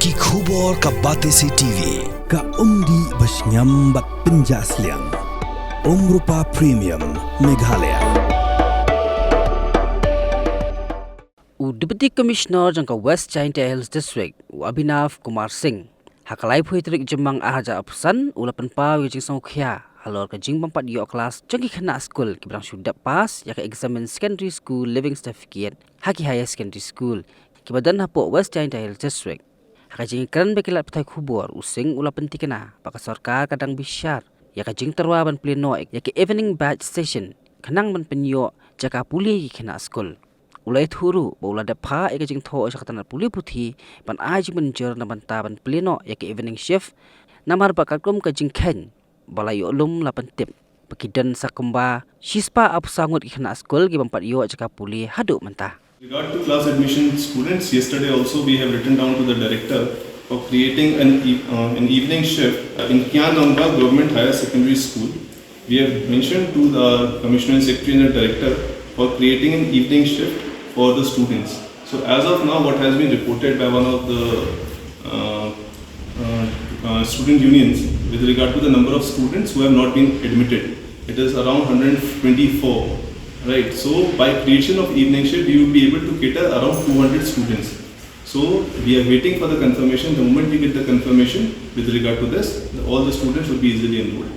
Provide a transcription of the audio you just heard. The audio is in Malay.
Ki khubor ka Batesi TV ka umdi basnyambak penjaslian Rupa Premium Meghalaya. Deputy Commissioner jangka West China Hills District Abhinav Kumar Singh hakalai puitrik jemang ahaja apsan ulapan pa wijing songkhya halor ka jing pampat yo kelas jangki khana school kibrang sudah pas ya ka examen secondary school living certificate haki higher secondary school kibadan hapo West China Hills District hakajing kan bekilat petai khubor using ulapan tikena paka sarkar kadang bisyar ya ka jing terwa ban pleno ya ka evening batch session kanang ban penyo Jaka Pule ki khana school ulai thuru bola dapha eka jing Thoh sa Tnat Pule Puthi pan aj menjer na banta ban pleno ya ka evening shift namar bakakum ka jing khen balayo lum lapan tip pakidan sa kumba shispa apsangut ki khana school ki bampat yo Jaka Pule hadu mentah. Regard to class admission students, yesterday also we have written down to the director for creating an evening shift in Kyanonga Government Higher Secondary School. We have mentioned to the Commissioner and Secretary and the Director for creating an evening shift for the students. So as of now, what has been reported by one of the student unions with regard to the number of students who have not been admitted, it is around 124. Right, so by creation of evening shift, we will be able to cater around 200 students. So we are waiting for the confirmation. The moment we get the confirmation with regard to this, all the students will be easily enrolled.